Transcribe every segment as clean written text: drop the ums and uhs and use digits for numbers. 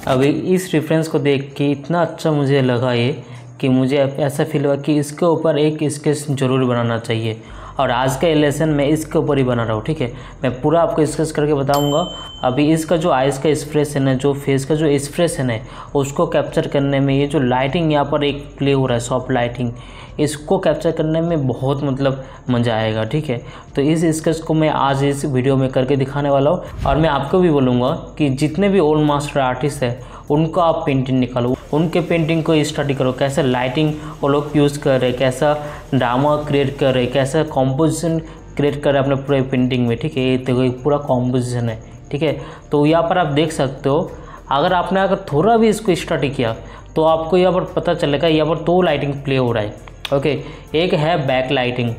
अभी इस रेफरेंस को देख के इतना अच्छा मुझे लगा ये कि मुझे ऐसा फील हुआ कि इसके ऊपर एक स्केच ज़रूर बनाना चाहिए, और आज का लेसन मैं इसके ऊपर ही बना रहा हूँ। ठीक है, मैं पूरा आपको स्केच करके बताऊंगा। अभी इसका जो आइज़ का एक्सप्रेशन है, जो फेस का जो एक्सप्रेशन है, उसको कैप्चर करने में ये जो लाइटिंग यहाँ पर एक प्ले हो रहा है, सॉफ्ट लाइटिंग, इसको कैप्चर करने में बहुत मज़ा आएगा। ठीक है, तो इस स्केच को मैं आज इस वीडियो में करके दिखाने वाला हूँ, और मैं आपको भी बोलूँगा कि जितने भी ओल्ड मास्टर आर्टिस्ट है उनको आप पेंटिंग निकालो, उनके पेंटिंग को स्टडी करो, कैसे लाइटिंग वो लोग यूज़ कर रहे, कैसा ड्रामा क्रिएट कर रहे, कैसा कॉम्पोजिशन क्रिएट कर रहे अपने पूरे पेंटिंग में। ठीक है, ये देखो पूरा कॉम्पोजिशन है। ठीक है, तो यहाँ पर आप देख सकते हो, अगर थोड़ा भी इसको स्टडी किया तो आपको यहाँ पर पता चलेगा यहाँ पर दो लाइटिंग प्ले हो रहा है। ओके, एक है बैक लाइटिंग।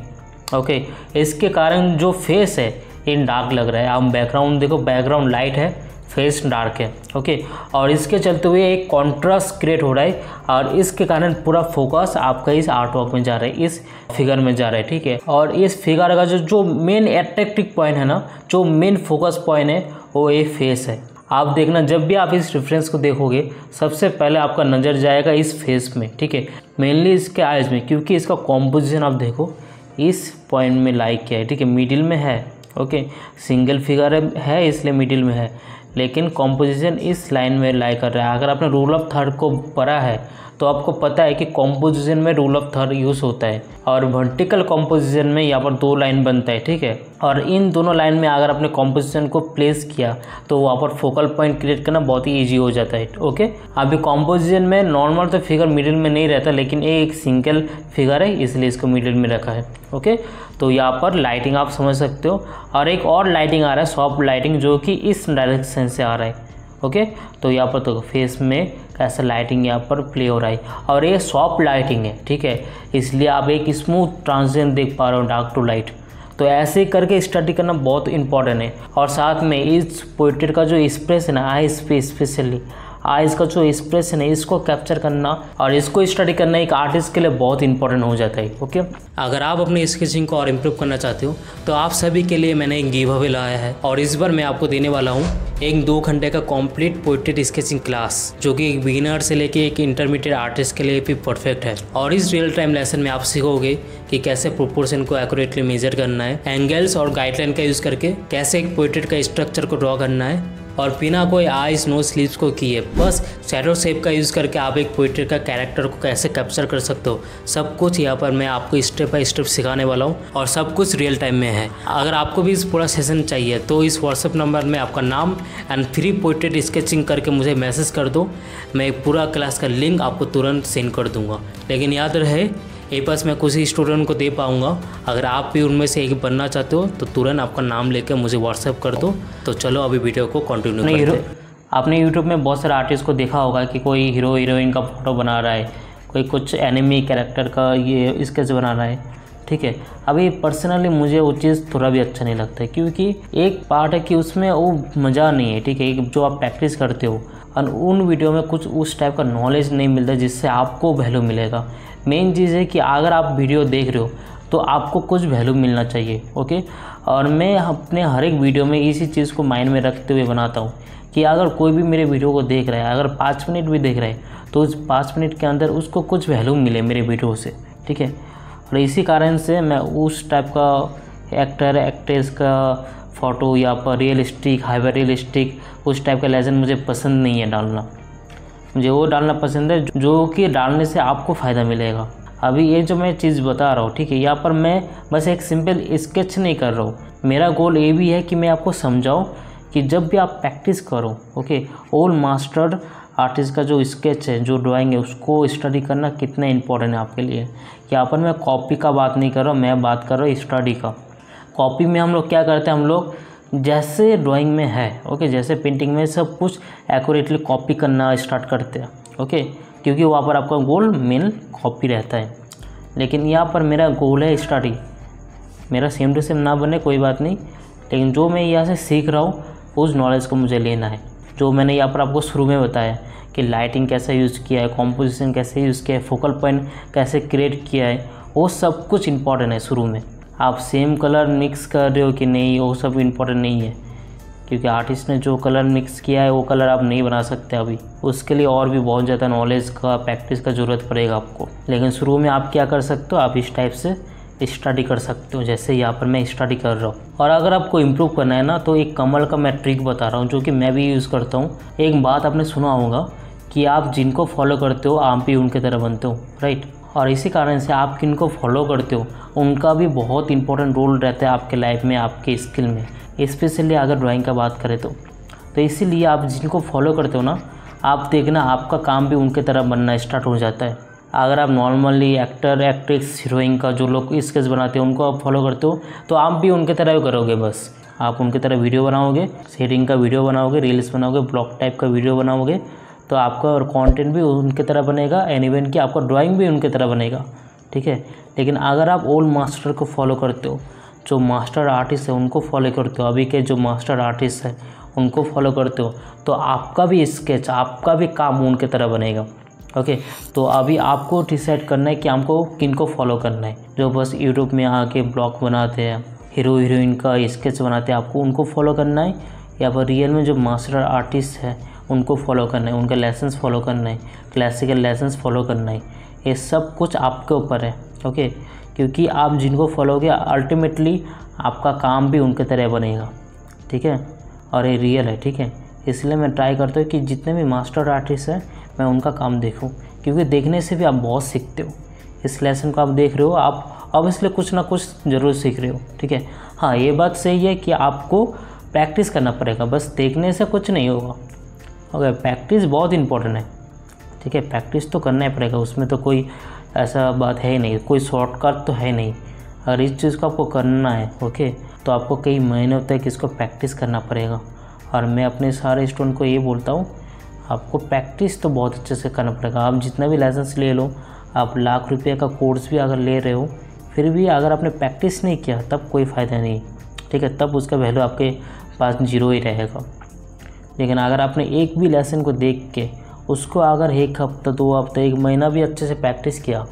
ओके, इसके कारण जो फेस है ये डार्क लग रहा है। आप बैकग्राउंड देखो, बैकग्राउंड लाइट है, फेस डार्क है। ओके, और इसके चलते हुए एक कॉन्ट्रास्ट क्रिएट हो रहा है, और इसके कारण पूरा फोकस आपका इस आर्ट वर्क में जा रहा है, इस फिगर में जा रहा है। ठीक है, और इस फिगर का जो मेन अट्रैक्टिव पॉइंट है ना, जो मेन फोकस पॉइंट है, वो ये फेस है। आप देखना, जब भी आप इस रेफरेंस को देखोगे सबसे पहले आपका नज़र जाएगा इस फेस में। ठीक है, मेनली इसके आइज़ में, क्योंकि इसका कॉम्पोजिशन आप देखो इस पॉइंट में लाइक किया है। ठीक है, मिडिल में है। ओके, सिंगल फिगर है इसलिए मिडिल में है, लेकिन कॉम्पोजिशन इस लाइन में लाई कर रहा है। अगर आपने रूल ऑफ थर्ड को पढ़ा है तो आपको पता है कि कॉम्पोजिशन में रूल ऑफ थर्ड यूज़ होता है, और वर्टिकल कॉम्पोजिशन में यहाँ पर दो लाइन बनता है। ठीक है, और इन दोनों लाइन में अगर आपने कॉम्पोजिशन को प्लेस किया तो वहाँ पर फोकल पॉइंट क्रिएट करना बहुत ही ईजी हो जाता है। ओके, अभी कॉम्पोजिशन में नॉर्मल तो फिगर मिडिल में नहीं रहता, लेकिन ये एक सिंगल फिगर है इसलिए इसको मिडिल में रखा है। ओके, तो यहाँ पर लाइटिंग आप समझ सकते हो, और एक और लाइटिंग आ रहा है, सॉफ्ट लाइटिंग, जो कि इस डायरेक्शन से आ रहा है। ओके, तो यहाँ पर तो फेस में कैसा लाइटिंग यहाँ पर प्ले हो रहा है, और ये सॉफ्ट लाइटिंग है। ठीक है, इसलिए आप एक स्मूथ ट्रांजिशन देख पा रहे हो, डार्क टू लाइट। तो ऐसे करके स्टडी करना बहुत इंपॉर्टेंट है, और साथ में इस पोर्ट्रेट का जो एक्सप्रेशन है, आइज़ पे स्पेशली आइज़ का जो एक्सप्रेशन है, इसको कैप्चर करना और इसको स्टडी करना एक आर्टिस्ट के लिए बहुत इंपॉर्टेंट हो जाता है। ओके, अगर आप अपनी स्केचिंग को और इम्प्रूव करना चाहते हो तो आप सभी के लिए मैंने एक गिव अवे लाया है, और इस बार मैं आपको देने वाला हूँ एक 2 घंटे का कंप्लीट पोर्ट्रेट स्केचिंग क्लास, जो कि एक बिगिनर से लेके एक इंटरमीडिएट आर्टिस्ट के लिए भी परफेक्ट है। और इस रियल टाइम लेसन में आप सीखोगे कि कैसे प्रोपोर्शन को एक्यूरेटली मेजर करना है, एंगल्स और गाइडलाइन का यूज़ करके कैसे एक पोर्ट्रेट का स्ट्रक्चर को ड्रॉ करना है, और बिना कोई आइज नो स्लीव्स को किए बस शैडो शेप का यूज़ करके आप एक पोर्ट्रेट का कैरेक्टर को कैसे कैप्चर कर सकते हो, सब कुछ यहाँ पर मैं आपको स्टेप बाय स्टेप सिखाने वाला हूँ, और सब कुछ रियल टाइम में है। अगर आपको भी इस पूरा सेशन चाहिए तो इस व्हाट्सएप नंबर में आपका नाम एंड फ्री पोर्ट्रेट स्केचिंग करके मुझे मैसेज कर दो, मैं पूरा क्लास का लिंक आपको तुरंत सेंड कर दूँगा। लेकिन याद रहे, ये बस मैं कुछ ही स्टूडेंट को दे पाऊँगा, अगर आप भी उनमें से एक बनना चाहते हो तो तुरंत आपका नाम लेकर मुझे व्हाट्सएप कर दो। तो चलो अभी वीडियो को कंटिन्यू करते हैं। आपने यूट्यूब में बहुत सारे आर्टिस्ट को देखा होगा कि कोई हीरो हीरोइन का फोटो बना रहा है, कोई कुछ एनिमी कैरेक्टर का ये स्केच बना रहा है। ठीक है, अभी पर्सनली मुझे वो चीज़ थोड़ा भी अच्छा नहीं लगता है, क्योंकि एक पार्ट है कि उसमें वो मज़ा नहीं है। ठीक है, जो आप प्रैक्टिस करते हो और उन वीडियो में कुछ उस टाइप का नॉलेज नहीं मिलता जिससे आपको वैल्यू मिलेगा। मेन चीज़ है कि अगर आप वीडियो देख रहे हो तो आपको कुछ वैल्यू मिलना चाहिए। ओके, और मैं अपने हर एक वीडियो में इसी चीज़ को माइंड में रखते हुए बनाता हूँ कि अगर कोई भी मेरे वीडियो को देख रहा है, अगर 5 मिनट भी देख रहा है, तो उस 5 मिनट के अंदर उसको कुछ वैल्यू मिले मेरे वीडियो से। ठीक है, और इसी कारण से मैं उस टाइप का एक्टर एक्ट्रेस का फ़ोटो या पर रियलिस्टिक हाइपर रियलिस्टिक उस टाइप का लेसन मुझे पसंद नहीं है डालना। मुझे वो डालना पसंद है जो कि डालने से आपको फ़ायदा मिलेगा। अभी ये जो मैं चीज़ बता रहा हूँ, ठीक है, यहाँ पर मैं बस एक सिंपल स्केच नहीं कर रहा हूँ। मेरा गोल ये भी है कि मैं आपको समझाऊँ कि जब भी आप प्रैक्टिस करो, ओके, ओल्ड मास्टर आर्टिस्ट का जो स्केच है, जो ड्राइंग है, उसको स्टडी करना कितना इंपॉर्टेंट है आपके लिए। यहाँ पर मैं कॉपी का बात नहीं कर रहा हूँ, मैं बात कर रहा हूँ स्टडी का। कॉपी में हम लोग क्या करते हैं, हम लोग जैसे ड्राइंग में है, ओके, जैसे पेंटिंग में सब कुछ एक्यूरेटली कॉपी करना स्टार्ट करते हैं। ओके, क्योंकि वहाँ पर आपका गोल मेन कॉपी रहता है। लेकिन यहाँ पर मेरा गोल है स्टडी। मेरा सेम टू सेम ना बने कोई बात नहीं, लेकिन जो मैं यहाँ से सीख रहा हूँ उस नॉलेज को मुझे लेना है। जो मैंने यहाँ पर आपको शुरू में बताया कि लाइटिंग कैसे यूज़ किया है, कॉम्पोजिशन कैसे यूज़ किया है, फोकल पॉइंट कैसे क्रिएट किया है, वो सब कुछ इम्पॉर्टेंट है शुरू में। आप सेम कलर मिक्स कर रहे हो कि नहीं, वो सब इम्पॉर्टेंट नहीं है, क्योंकि आर्टिस्ट ने जो कलर मिक्स किया है वो कलर आप नहीं बना सकते अभी। उसके लिए और भी बहुत ज़्यादा नॉलेज का, प्रैक्टिस का ज़रूरत पड़ेगा आपको। लेकिन शुरू में आप क्या कर सकते हो, आप इस टाइप से स्टडी कर सकते हो, जैसे यहाँ पर मैं स्टडी कर रहा हूँ। और अगर आपको इम्प्रूव करना है ना, तो एक कमल का मैं ट्रिक बता रहा हूँ जो कि मैं भी यूज़ करता हूँ। एक बात आपने सुना होगा कि आप जिनको फॉलो करते हो आप भी उनके तरह बनते हो, राइट। और इसी कारण से आप किनको फॉलो करते हो उनका भी बहुत इंपॉर्टेंट रोल रहता है आपके लाइफ में, आपके स्किल में, स्पेशली अगर ड्राइंग का बात करें तो इसीलिए आप जिनको फॉलो करते हो ना, आप देखना आपका काम भी उनके तरह बनना स्टार्ट हो जाता है। अगर आप नॉर्मली एक्टर, एक्ट्रेस, हीरोइन का जो लोग स्केच बनाते हैं उनको आप फॉलो करते हो तो आप भी उनके तरह करोगे। बस आप उनके तरह वीडियो बनाओगे, शेयरिंग का वीडियो बनाओगे, रील्स बनाओगे, ब्लॉग टाइप का वीडियो बनाओगे, तो आपका और कंटेंट भी उनके तरह बनेगा, एंड इवन कि आपका ड्राइंग भी उनके तरह बनेगा, ठीक है। लेकिन अगर आप ओल्ड मास्टर को फॉलो करते हो, जो मास्टर आर्टिस्ट है उनको फॉलो करते हो, अभी के जो मास्टर आर्टिस्ट है उनको फॉलो करते हो, तो आपका भी स्केच, आपका भी काम उनके तरह बनेगा, ओके। तो अभी आपको डिसाइड करना है कि आपको किनको फॉलो करना है। जो बस यूट्यूब में आके ब्लॉग बनाते हैं, हीरो हीरोइन का स्केच बनाते हैं, आपको उनको फॉलो करना है, या फिर रियल में जो मास्टर आर्टिस्ट है उनको फॉलो करना है, उनके लेसन्स फॉलो करना है, क्लासिकल लेसन्स फॉलो करना है। ये सब कुछ आपके ऊपर है, ओके। क्योंकि आप जिनको फॉलो करोगे अल्टीमेटली आपका काम भी उनके तरह बनेगा, ठीक है। और ये रियल है, ठीक है। इसलिए मैं ट्राई करता हूँ कि जितने भी मास्टर आर्टिस्ट हैं मैं उनका काम देखूँ, क्योंकि देखने से भी आप बहुत सीखते हो। इस लेसन को आप देख रहे हो, आप ऑब्वियसली कुछ ना कुछ ज़रूर सीख रहे हो, ठीक है। हाँ, ये बात सही है कि आपको प्रैक्टिस करना पड़ेगा, बस देखने से कुछ नहीं होगा, ओके। प्रैक्टिस बहुत इंपॉर्टेंट है, ठीक है। प्रैक्टिस तो करना ही पड़ेगा, उसमें तो कोई ऐसा बात है ही नहीं, कोई शॉर्टकट तो है नहीं। अगर इस चीज़ को आपको करना है, ओके, तो आपको कई महीनों तक इसको प्रैक्टिस करना पड़ेगा। और मैं अपने सारे स्टूडेंट को ये बोलता हूँ, आपको प्रैक्टिस तो बहुत अच्छे से करना पड़ेगा। आप जितना भी लाइसेंस ले लो, आप लाख रुपये का कोर्स भी अगर ले रहे हो, फिर भी अगर आपने प्रैक्टिस नहीं किया तब कोई फ़ायदा नहीं, ठीक है। तब उसका वैल्यू आपके पास जीरो ही रहेगा। लेकिन अगर आपने एक भी लेसन को देख के उसको अगर 1 हफ्ता, 2 हफ्ता, 1 महीना भी अच्छे से प्रैक्टिस किया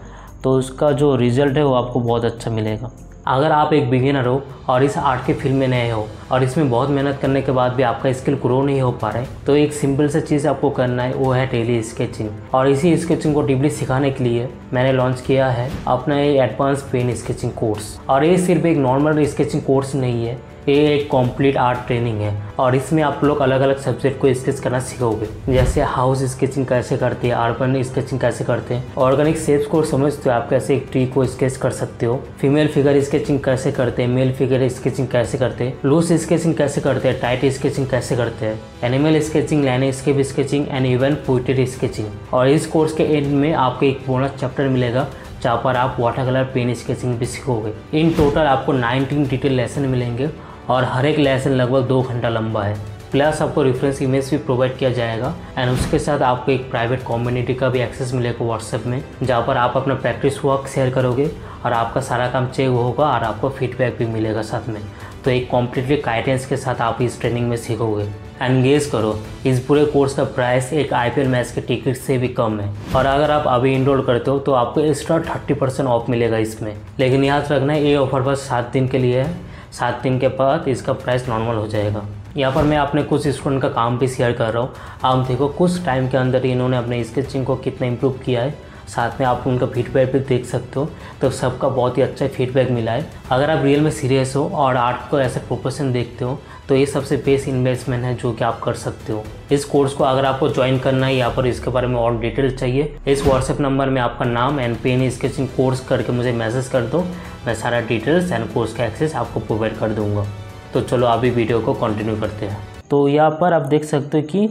तो उसका जो रिज़ल्ट है वो आपको बहुत अच्छा मिलेगा। अगर आप एक बिगिनर हो और इस आर्ट के फील्ड में नए हो और इसमें बहुत मेहनत करने के बाद भी आपका स्किल ग्रो नहीं हो पा रहा है, तो एक सिंपल सा चीज़ आपको करना है, वो है डेली स्केचिंग। और इसी स्केचिंग को डीपली सिखाने के लिए मैंने लॉन्च किया है अपना ये एडवांस पेन स्केचिंग कोर्स। और ये सिर्फ एक नॉर्मल स्केचिंग कोर्स नहीं है, ये एक कंप्लीट आर्ट ट्रेनिंग है। और इसमें आप लोग अलग अलग सब्जेक्ट को स्केच करना सीखोगे, जैसे हाउस स्केचिंग कैसे करते हैं, अर्बन स्केचिंग कैसे करते हैं, ऑर्गेनिक शेप्स को समझते हो आप कैसे एक ट्री को स्केच कर सकते हो, फीमेल फिगर स्केचिंग कैसे करते हैं, मेल फिगर स्केचिंग कैसे करते हैं, लूज स्केचिंग कैसे करते हैं, टाइट स्केचिंग कैसे करते हैं, animal sketching, landscape sketching and even portrait sketching. और इस कोर्स के एंड में आपको एक बोनस चैप्टर मिलेगा जहाँ पर आप वाटर कलर पेन स्केचिंग भी सीखोगे। इन टोटल आपको 19 डिटेल लेसन मिलेंगे और हर एक लेसन लगभग 2 घंटा लंबा है। प्लस आपको रेफरेंस इमेज भी प्रोवाइड किया जाएगा एंड उसके साथ आपको एक प्राइवेट कम्युनिटी का भी एक्सेस मिलेगा व्हाट्सएप में, जहाँ पर आप अपना प्रैक्टिस वर्क शेयर करोगे और आपका सारा काम चेक होगा और आपको फीडबैक भी मिलेगा साथ में। तो एक कम्प्लीटली गाइडेंस के साथ आप इस ट्रेनिंग में सीखोगे। एंगेज करो, इस पूरे कोर्स का प्राइस एक IPL मैच के टिकट से भी कम है। और अगर आप अभी इनरोल करते हो तो आपको एक्स्ट्रा 30% ऑफ मिलेगा इसमें। लेकिन याद रखना है ये ऑफर बस 7 दिन के लिए है, 7 दिन के बाद इसका प्राइस नॉर्मल हो जाएगा। यहाँ पर मैं अपने कुछ स्टूडेंट का काम भी शेयर कर रहा हूँ। आप देखो कुछ टाइम के अंदर इन्होंने अपने स्केचिंग को कितना इम्प्रूव किया है, साथ में आप उनका फीडबैक भी देख सकते हो। तो सबका बहुत ही अच्छा फीडबैक मिला है। अगर आप रियल में सीरियस हो और आर्ट को ऐसे प्रोफेशन देखते हो तो ये सबसे बेस्ट इन्वेस्टमेंट है जो कि आप कर सकते हो। इस कोर्स को अगर आपको ज्वाइन करना है या पर इसके बारे में और डिटेल चाहिए, इस व्हाट्सएप नंबर में आपका नाम एंड पेन स्केचिंग कोर्स करके मुझे मैसेज कर दो, मैं सारा डिटेल्स एंड कोर्स का एक्सेस आपको प्रोवाइड कर दूँगा। तो चलो अभी वीडियो को कंटिन्यू करते हैं। तो यहाँ पर आप देख सकते हो कि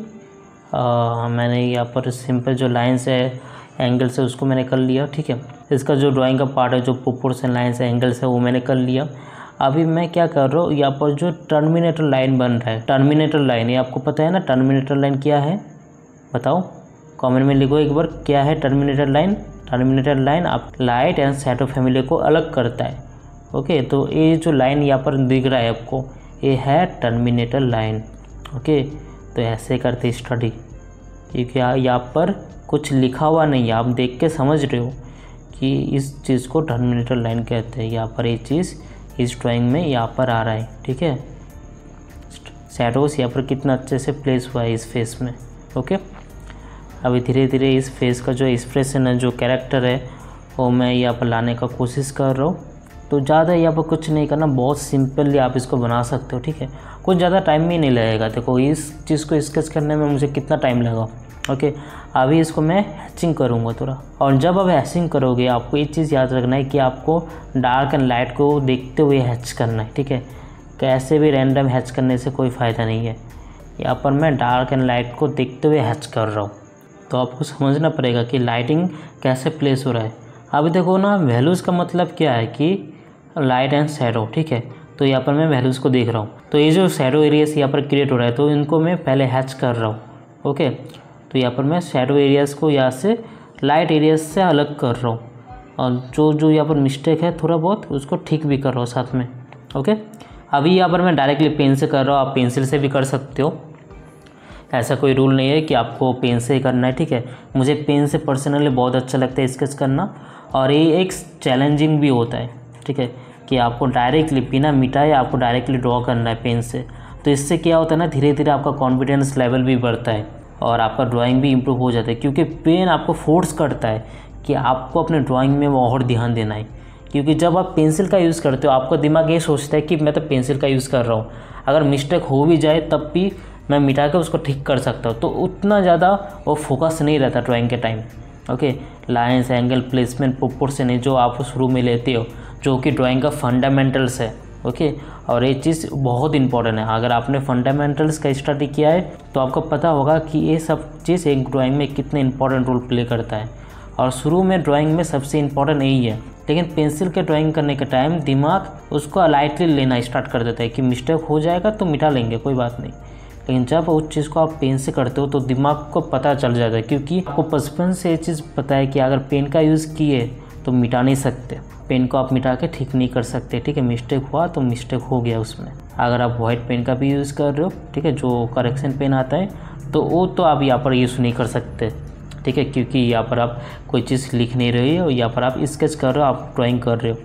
मैंने यहाँ पर सिंपल जो लाइन्स है, एंगल्स है, उसको मैंने कर लिया, ठीक है। इसका जो ड्राइंग का पार्ट है, जो प्रोपोर्शन लाइन्स है, एंगल्स है, वो मैंने कर लिया। अभी मैं क्या कर रहा हूँ, यहाँ पर जो टर्मिनेटर लाइन बन रहा है, टर्मिनेटर लाइन, ये आपको पता है ना टर्मिनेटर लाइन क्या है? बताओ, कमेंट में लिखो एक बार, क्या है टर्मिनेटर लाइन? टर्मिनेटर लाइन आप लाइट एंड शैडो फैमिली को अलग करता है, ओके। तो ये जो लाइन यहाँ पर दिख रहा है आपको, ये है टर्मिनेटर लाइन, ओके। तो ऐसे करते स्टडी, क्योंकि यहाँ पर कुछ लिखा हुआ नहीं है, आप देख के समझ रहे हो कि इस चीज़ को टर्मिनेटर लाइन कहते हैं। यहाँ पर ये चीज़ इस ड्राइंग में यहाँ पर आ रहा है, ठीक है। शैडोज़ यहाँ पर कितना अच्छे से प्लेस हुआ है इस फेस में, ओके। अभी धीरे धीरे इस फेस का जो एक्सप्रेशन है, जो कैरेक्टर है, वो मैं यहाँ पर लाने का कोशिश कर रहा हूँ। तो ज़्यादा यहाँ पर कुछ नहीं करना, बहुत सिंपली आप इसको बना सकते हो, ठीक है। कुछ ज़्यादा टाइम भी नहीं लगेगा। देखो इस चीज़ को स्केच करने में मुझे कितना टाइम लगा, ओके। अभी इसको मैं हैचिंग करूँगा थोड़ा, और जब आप हैचिंग करोगे आपको एक चीज़ याद रखना है कि आपको डार्क एंड लाइट को देखते हुए हैच करना है, ठीक है। कैसे भी रैंडम हैच करने से कोई फ़ायदा नहीं है। यहाँ पर मैं डार्क एंड लाइट को देखते हुए हैच कर रहा हूँ, तो आपको समझना पड़ेगा कि लाइटिंग कैसे प्लेस हो रहा है। अभी देखो ना, वैल्यूज़ का मतलब क्या है कि लाइट एंड शैडो, ठीक है। तो यहाँ पर मैं वैल्यूज़ को देख रहा हूँ, तो ये जो शैडो एरियाज यहाँ पर क्रिएट हो रहा है, तो इनको मैं पहले हैच कर रहा हूँ, ओके। तो यहाँ पर मैं शैडो एरियाज़ को यहाँ से लाइट एरियाज से अलग कर रहा हूँ, और जो यहाँ पर मिस्टेक है थोड़ा बहुत उसको ठीक भी कर रहा हूँ साथ में, ओके। अभी यहाँ पर मैं डायरेक्टली पेन से कर रहा हूँ, आप पेंसिल से भी कर सकते हो, ऐसा कोई रूल नहीं है कि आपको पेन से ही करना है, ठीक है। मुझे पेन से पर्सनली बहुत अच्छा लगता है स्केच करना, और ये एक चैलेंजिंग भी होता है, ठीक है, कि आपको डायरेक्टली बिना मिटाए आपको डायरेक्टली ड्रॉ करना है पेन से। तो इससे क्या होता है ना, धीरे धीरे आपका कॉन्फिडेंस लेवल भी बढ़ता है और आपका ड्राइंग भी इम्प्रूव हो जाता है, क्योंकि पेन आपको फोर्स करता है कि आपको अपने ड्राइंग में और ध्यान देना है। क्योंकि जब आप पेंसिल का यूज़ करते हो, आपका दिमाग ये सोचता है कि मैं तो पेंसिल का यूज़ कर रहा हूँ, अगर मिस्टेक हो भी जाए तब भी मैं मिटा के उसको ठीक कर सकता हूँ। तो उतना ज़्यादा वो फोकस नहीं रहता ड्राइंग के time, okay. Lines, angle, placement, proportion जो आप शुरू में लेते हो, जो कि ड्राइंग का फंडामेंटल्स है, ओके। और ये चीज़ बहुत इंपॉर्टेंट है। अगर आपने फंडामेंटल्स का स्टडी किया है तो आपको पता होगा कि ये सब चीज़ एक ड्राइंग में कितने इंपॉर्टेंट रोल प्ले करता है। और शुरू में ड्राइंग में सबसे इंपॉर्टेंट यही है, लेकिन पेंसिल के ड्राइंग करने के टाइम दिमाग उसको लाइटली लेना स्टार्ट कर देता है कि मिस्टेक हो जाएगा तो मिटा लेंगे, कोई बात नहीं। लेकिन जब उस चीज़ को आप पेन से करते हो तो दिमाग को पता चल जाता है, क्योंकि आपको बचपन से ये चीज़ पता है कि अगर पेन का यूज़ किए तो मिटा नहीं सकते, पेन को आप मिटा के ठीक नहीं कर सकते, ठीक है। मिस्टेक हुआ तो मिस्टेक हो गया उसमें। अगर आप वाइट पेन का भी यूज़ कर रहे हो, ठीक है, जो करेक्शन पेन आता है, तो वो तो आप यहाँ पर यूज़ नहीं कर सकते, ठीक है, क्योंकि यहाँ पर आप कोई चीज़ लिख नहीं रहे हो, यहाँ पर आप स्केच कर रहे हो, आप ड्राइंग कर रहे हो,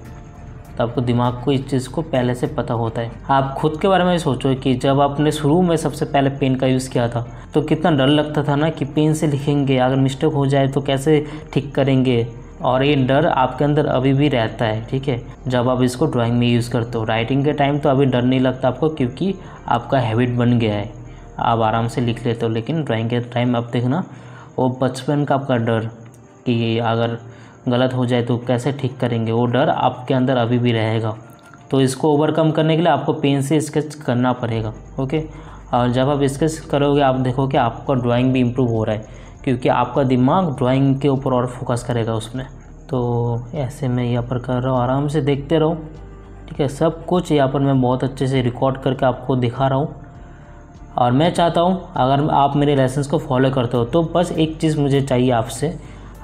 तो आपको दिमाग को इस चीज़ को पहले से पता होता है। आप खुद के बारे में सोचो कि जब आपने शुरू में सबसे पहले पेन का यूज़ किया था तो कितना डर लगता था ना कि पेन से लिखेंगे, अगर मिस्टेक हो जाए तो कैसे ठीक करेंगे, और ये डर आपके अंदर अभी भी रहता है, ठीक है, जब आप इसको ड्राइंग में यूज़ करते हो। राइटिंग के टाइम तो अभी डर नहीं लगता आपको, क्योंकि आपका हैबिट बन गया है, आप आराम से लिख लेते हो। लेकिन ड्राइंग के टाइम आप देखना, वो बचपन का आपका डर कि अगर गलत हो जाए तो कैसे ठीक करेंगे, वो डर आपके अंदर अभी भी रहेगा। तो इसको ओवरकम करने के लिए आपको पेन से स्केच करना पड़ेगा, ओके। और जब आप स्केच करोगे आप देखोगे आपका ड्राइंग भी इम्प्रूव हो रहा है, क्योंकि आपका दिमाग ड्राइंग के ऊपर और फोकस करेगा उसमें। तो ऐसे मैं यहाँ पर कर रहा हूँ, आराम से देखते रहो, ठीक है। सब कुछ यहाँ पर मैं बहुत अच्छे से रिकॉर्ड करके आपको दिखा रहा हूँ, और मैं चाहता हूँ अगर आप मेरे लेसन्स को फॉलो करते हो तो बस एक चीज़ मुझे चाहिए आपसे,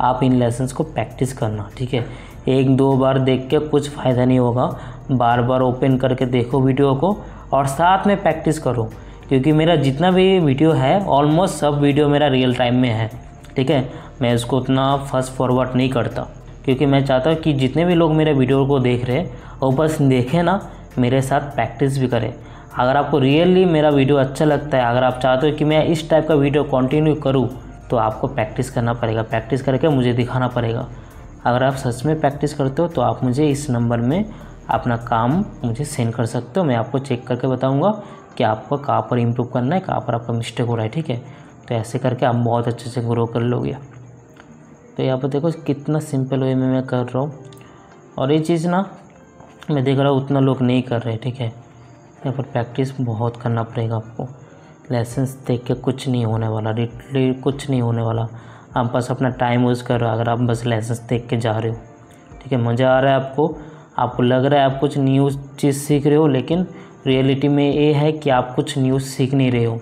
आप इन लेसन्स को प्रैक्टिस करना, ठीक है। एक दो बार देख के कुछ फ़ायदा नहीं होगा, बार बार ओपन करके देखो वीडियो को और साथ में प्रैक्टिस करो, क्योंकि मेरा जितना भी वीडियो है ऑलमोस्ट सब वीडियो मेरा रियल टाइम में है, ठीक है। मैं इसको उतना फास्ट फॉरवर्ड नहीं करता, क्योंकि मैं चाहता हूँ कि जितने भी लोग मेरे वीडियो को देख रहे हैं वो बस देखें ना, मेरे साथ प्रैक्टिस भी करें। अगर आपको रियली मेरा वीडियो अच्छा लगता है, अगर आप चाहते हो कि मैं इस टाइप का वीडियो कंटिन्यू करूँ, तो आपको प्रैक्टिस करना पड़ेगा, प्रैक्टिस करके मुझे दिखाना पड़ेगा। अगर आप सच में प्रैक्टिस करते हो तो आप मुझे इस नंबर में अपना काम मुझे सेंड कर सकते हो, मैं आपको चेक करके बताऊँगा कि आपको कहाँ पर इम्प्रूव करना है, कहाँ पर आपका मिस्टेक हो रहा है, ठीक है। तो ऐसे करके आप बहुत अच्छे से ग्रो कर लोगे। तो यहाँ पर देखो कितना सिंपल वे में मैं कर रहा हूँ, और ये चीज़ ना मैं देख रहा हूँ उतना लोग नहीं कर रहे, ठीक है। यहाँ पर प्रैक्टिस बहुत करना पड़ेगा आपको। लेसन्स देख के कुछ नहीं होने वाला, लिटरली कुछ नहीं होने वाला। आप बस अपना टाइम यूज़ कर रहे हो, अगर आप बस लेसन्स देख के जा रहे हो, ठीक है। मज़ा आ रहा है आपको लग रहा है आप कुछ न्यू चीज़ सीख रहे हो, लेकिन रियलिटी में ये है कि आप कुछ न्यूज़ सीख नहीं रहे हो,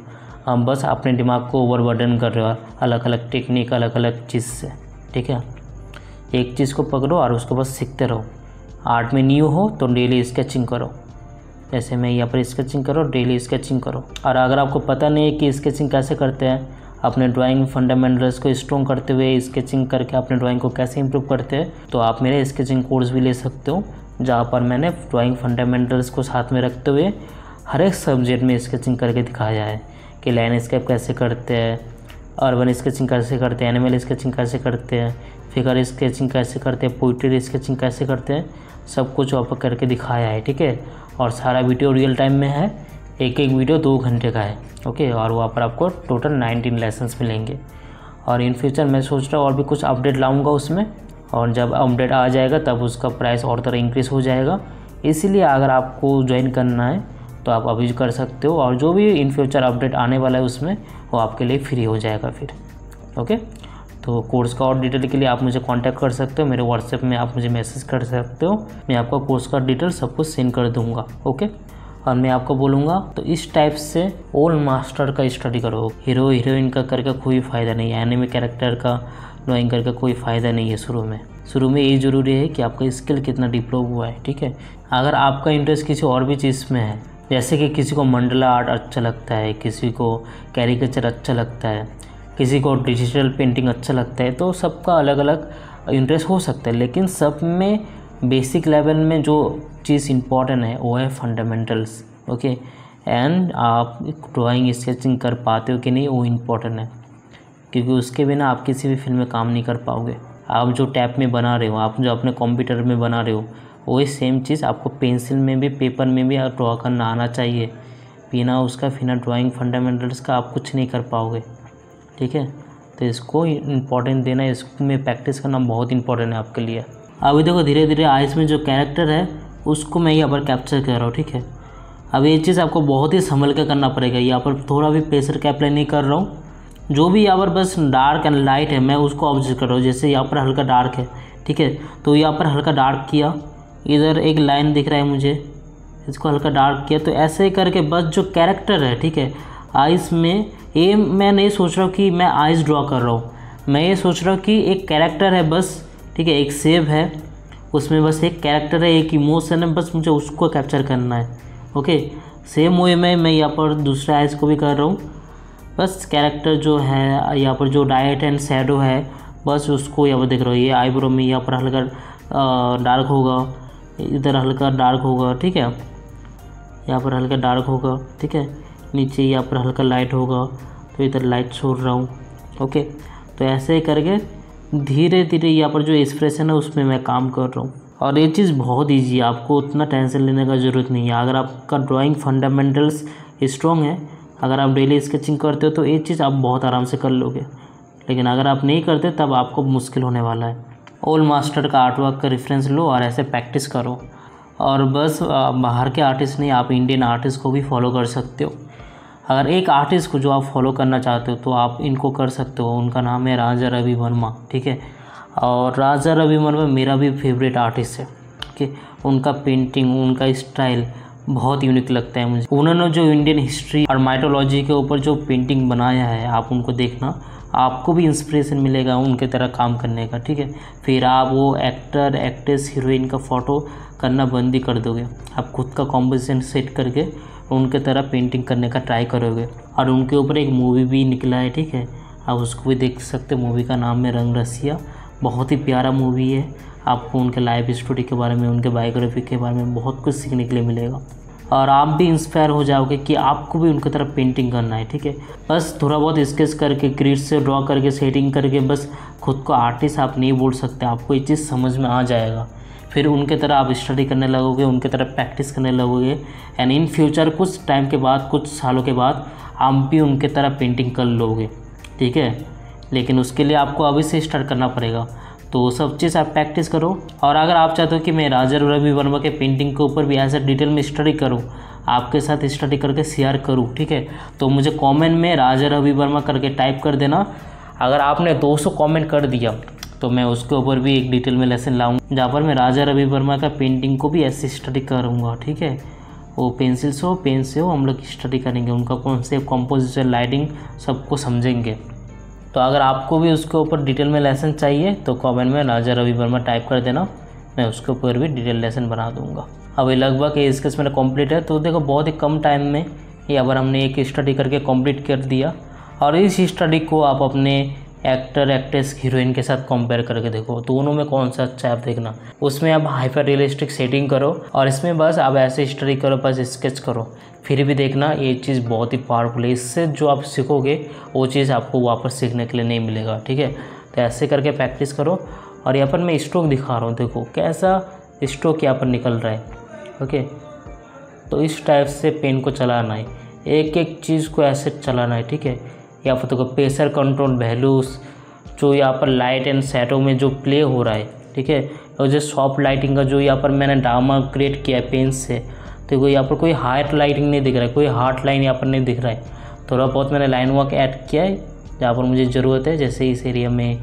आप बस अपने दिमाग को ओवरबर्डन कर रहे हो अलग अलग टेक्निक, अलग अलग चीज़ से, ठीक है। एक चीज़ को पकड़ो और उसको बस सीखते रहो। आर्ट में न्यू हो तो डेली स्केचिंग करो, जैसे मैं यहाँ पर स्केचिंग करो, डेली स्केचिंग करो। और अगर आपको पता नहीं है कि स्केचिंग कैसे करते हैं, अपने ड्राइंग फंडामेंटल्स को स्ट्रॉन्ग करते हुए स्केचिंग करके अपने ड्राइंग को कैसे इंप्रूव करते हैं, तो आप मेरे स्केचिंग कोर्स भी ले सकते हो, जहाँ पर मैंने ड्राइंग फंडामेंटल्स को साथ में रखते हुए हर एक सब्जेक्ट में स्केचिंग करके दिखाया है कि लैंडस्केप कैसे करते हैं, अर्बन स्केचिंग कैसे करते हैं, एनिमल स्केचिंग कैसे करते हैं, फिगर स्केचिंग कैसे करते हैं, पोइट्री स्केचिंग कैसे करते हैं, सब कुछ वहाँ पर करके दिखाया है। ठीक है, और सारा वीडियो रियल टाइम में है, एक वीडियो 2 घंटे का है। ओके, और वहाँ पर आपको टोटल 19 लेसन्स मिलेंगे। और इन फ्यूचर मैं सोच रहा हूँ और भी कुछ अपडेट लाऊंगा उसमें, और जब अपडेट आ जाएगा तब उसका प्राइस और तरह इंक्रीज़ हो जाएगा। इसीलिए अगर आपको ज्वाइन करना है तो आप अभी कर सकते हो, और जो भी इन फ्यूचर अपडेट आने वाला है उसमें वो आपके लिए फ्री हो जाएगा फिर। ओके, तो कोर्स का और डिटेल के लिए आप मुझे कांटेक्ट कर सकते हो, मेरे व्हाट्सएप में आप मुझे मैसेज कर सकते हो, मैं आपका कोर्स का डिटेल सब कुछ सेंड कर दूँगा। ओके, और मैं आपको बोलूँगा तो इस टाइप से ओल्ड मास्टर का स्टडी करो, हीरो हीरोइन का करके कोई फ़ायदा नहीं है, एनिमे कैरेक्टर का ड्राइंग करके कोई फ़ायदा नहीं है। शुरू में ये ज़रूरी है कि आपका स्किल कितना डेवलप हुआ है। ठीक है, अगर आपका इंटरेस्ट किसी और भी चीज़ में है, जैसे कि किसी को मंडला आर्ट अच्छा लगता है, किसी को कैरिकेचर अच्छा लगता है, किसी को डिजिटल पेंटिंग अच्छा लगता है, तो सबका अलग अलग इंटरेस्ट हो सकता है, लेकिन सब में बेसिक लेवल में जो चीज़ इम्पॉर्टेंट है वो है फंडामेंटल्स। ओके, एंड आप ड्राइंग स्केचिंग कर पाते हो कि नहीं वो इम्पॉर्टेंट है, क्योंकि उसके बिना आप किसी भी फील्ड में काम नहीं कर पाओगे। आप जो टैब में बना रहे हो, आप जो अपने कंप्यूटर में बना रहे हो, वही सेम चीज़ आपको पेंसिल में भी, पेपर में भी ड्रॉ करना आना चाहिए। बिना ड्राइंग फंडामेंटल्स का आप कुछ नहीं कर पाओगे। ठीक है, तो इसको इम्पोर्टेंट देना, इसमें प्रैक्टिस करना बहुत इंपॉर्टेंट है आपके लिए। अभी देखो धीरे धीरे आइस में जो कैरेक्टर है उसको मैं यहाँ पर कैप्चर कर रहा हूँ। ठीक है, अब ये चीज़ आपको बहुत ही संभल के करना पड़ेगा। यहाँ पर थोड़ा भी प्रेशर का अप्लाई नहीं कर रहा हूँ, जो भी यहाँ पर बस डार्क एंड लाइट है मैं उसको ऑब्जर्व कर रहा हूँ। जैसे यहाँ पर हल्का डार्क है, ठीक है, तो यहाँ पर हल्का डार्क किया, इधर एक लाइन दिख रहा है मुझे, इसको हल्का डार्क किया, तो ऐसे ही करके बस जो कैरेक्टर है, ठीक है, आइस में ये मैं नहीं सोच रहा हूँ कि मैं आइस ड्रॉ कर रहा हूँ, मैं ये सोच रहा हूँ कि एक कैरेक्टर है बस। ठीक है, एक सेब है, उसमें बस एक कैरेक्टर है, एक इमोशन है, बस मुझे उसको कैप्चर करना है। ओके, सेम वे में मैं यहाँ पर दूसरा आइस को भी कर रहा हूँ, बस कैरेक्टर जो है यहाँ पर जो लाइट एंड शैडो है बस उसको यहाँ पर देख रहा हूँ। ये आईब्रो में यहाँ पर हल्का डार्क होगा, इधर हल्का डार्क होगा, ठीक है, यहाँ पर हल्का डार्क होगा, ठीक है, नीचे यहाँ पर हल्का लाइट होगा, तो इधर लाइट छोड़ रहा हूँ। ओके, तो ऐसे ही करके धीरे धीरे यहाँ पर जो एक्सप्रेशन है उसमें मैं काम कर रहा हूँ। और ये चीज़ बहुत ईजी है, आपको उतना टेंशन लेने का ज़रूरत नहीं है। अगर आपका ड्राइंग फंडामेंटल्स स्ट्रॉन्ग है, अगर आप डेली स्केचिंग करते हो तो ये चीज़ आप बहुत आराम से कर लोगे, लेकिन अगर आप नहीं करते तब आपको मुश्किल होने वाला है। ओल्ड मास्टर का आर्टवर्क का रेफरेंस लो और ऐसे प्रैक्टिस करो। और बस बाहर के आर्टिस्ट नहीं, आप इंडियन आर्टिस्ट को भी फॉलो कर सकते हो। अगर एक आर्टिस्ट को जो आप फॉलो करना चाहते हो तो आप इनको कर सकते हो, उनका नाम है राजा रवि वर्मा। ठीक है, और राजा रवि वर्मा मेरा भी फेवरेट आर्टिस्ट है। ठीक है, उनका पेंटिंग, उनका स्टाइल बहुत यूनिक लगता है मुझे। उन्होंने जो इंडियन हिस्ट्री और माइथोलॉजी के ऊपर जो पेंटिंग बनाया है, आप उनको देखना, आपको भी इंस्पिरेशन मिलेगा उनके तरह काम करने का। ठीक है, फिर आप वो एक्टर, एक्ट्रेस, हीरोइन का फ़ोटो करना बंद ही कर दोगे, आप खुद का कॉम्पोजिशन सेट करके उनके तरह पेंटिंग करने का ट्राई करोगे। और उनके ऊपर एक मूवी भी निकला है, ठीक है, आप उसको भी देख सकते हो। मूवी का नाम है रंग रसिया, बहुत ही प्यारा मूवी है। आपको उनके लाइफ स्टोरी के बारे में, उनके बायोग्राफी के बारे में बहुत कुछ सीखने के लिए मिलेगा, और आप भी इंस्पायर हो जाओगे कि आपको भी उनकी तरह पेंटिंग करना है। ठीक है, बस थोड़ा बहुत स्केच करके, ग्रिड से ड्रॉ करके, सेटिंग करके, बस खुद को आर्टिस्ट आप नहीं बोल सकते, आपको ये चीज़ समझ में आ जाएगा। फिर उनके तरह आप स्टडी करने लगोगे, उनके तरह प्रैक्टिस करने लगोगे, एंड इन फ्यूचर कुछ टाइम के बाद, कुछ सालों के बाद आप भी उनके तरह पेंटिंग कर लोगे। ठीक है, लेकिन उसके लिए आपको अभी से स्टार्ट करना पड़ेगा। तो सब चीज़ आप प्रैक्टिस करो। और अगर आप चाहते हो कि मैं राजा रवि वर्मा के पेंटिंग के ऊपर भी ऐसा डिटेल में स्टडी करूं, आपके साथ स्टडी करके शेयर करूं, ठीक है, तो मुझे कमेंट में राजा रवि वर्मा करके टाइप कर देना। अगर आपने 200 कमेंट कर दिया तो मैं उसके ऊपर भी एक डिटेल में लेसन लाऊंगा, जहाँ पर मैं राजा रवि वर्मा का पेंटिंग को भी ऐसे स्टडी करूँगा। ठीक है, वो पेंसिल से हो, पेन से हो, हम लोग स्टडी करेंगे, उनका कॉन्सेप्ट, कॉम्पोजिशन, लाइटिंग सबको समझेंगे। तो अगर आपको भी उसके ऊपर डिटेल में लेसन चाहिए तो कमेंट में राजा रवि वर्मा टाइप कर देना, मैं उसके ऊपर भी डिटेल लेसन बना दूंगा। अभी लगभग ये स्केच मेरा कंप्लीट है, तो देखो बहुत ही कम टाइम में यहाँ पर हमने एक स्टडी करके कंप्लीट कर दिया। और इस स्टडी को आप अपने एक्टर एक्ट्रेस हीरोइन के साथ कंपेयर करके देखो, दोनों में कौन सा अच्छा है आप देखना। उसमें आप हाइपर रियलिस्टिक सेटिंग करो और इसमें बस आप ऐसे स्टडी करो, बस स्केच करो, फिर भी देखना ये चीज़ बहुत ही पावरफुल है। इससे जो आप सीखोगे वो चीज़ आपको वापस सीखने के लिए नहीं मिलेगा, ठीक है। तो ऐसे करके प्रैक्टिस करो। और यहाँ पर मैं स्ट्रोक दिखा रहा हूँ, देखो कैसा स्ट्रोक यहाँ पर निकल रहा है, ओके। तो इस टाइप से पेन को चलाना है, एक एक चीज़ को ऐसे चलाना है, ठीक है। या फिर देखो प्रेशर कंट्रोल वैल्यूज़, जो यहाँ पर लाइट एंड शैडो में जो प्ले हो रहा है, ठीक है। और जो सॉफ्ट लाइटिंग का जो यहाँ पर मैंने ड्रामा क्रिएट किया है पेन से, देखो यहाँ पर कोई हार्ड लाइटिंग नहीं दिख रहा है, कोई हार्ड लाइन यहाँ पर नहीं दिख रहा है। थोड़ा बहुत मैंने लाइन वर्क ऐड किया है जहाँ पर मुझे ज़रूरत है, जैसे इस एरिया में,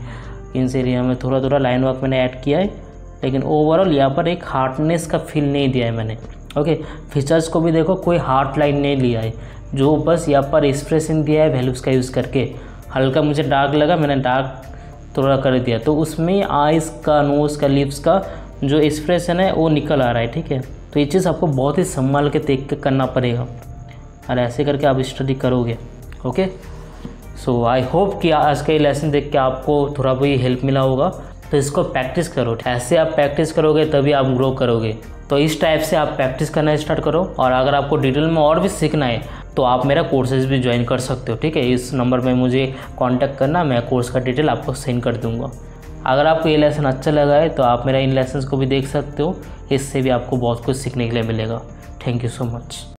इस एरिया में थोड़ा थोड़ा लाइन वर्क मैंने ऐड किया है, लेकिन ओवरऑल यहाँ पर एक हार्डनेस का फील नहीं दिया है मैंने, ओके। फीचर्स को भी देखो कोई हार्ड लाइन नहीं लिया है, जो बस यहाँ पर एक्सप्रेशन दिया है वैल्यूज़ का यूज़ करके। हल्का मुझे डार्क लगा, मैंने डार्क थोड़ा कर दिया, तो उसमें आइज़ का, नोज़ का, लिप्स का जो एक्सप्रेशन है वो निकल आ रहा है, ठीक है। तो ये चीज़ आपको बहुत ही संभाल के देख के करना पड़ेगा और ऐसे करके आप स्टडी करोगे, ओके। सो आई होप कि आज का ये लेसन देख के आपको थोड़ा बहुत हेल्प मिला होगा। तो इसको प्रैक्टिस करो, ऐसे आप प्रैक्टिस करोगे तभी आप ग्रो करोगे। तो इस टाइप से आप प्रैक्टिस करना स्टार्ट करो। और अगर आपको डिटेल में और भी सीखना है तो आप मेरा कोर्सेज भी ज्वाइन कर सकते हो, ठीक है। इस नंबर में मुझे कांटेक्ट करना, मैं कोर्स का डिटेल आपको सेंड कर दूंगा। अगर आपको ये लेसन अच्छा लगा है तो आप मेरा इन लेसन्स को भी देख सकते हो, इससे भी आपको बहुत कुछ सीखने के लिए मिलेगा। Thank you so much.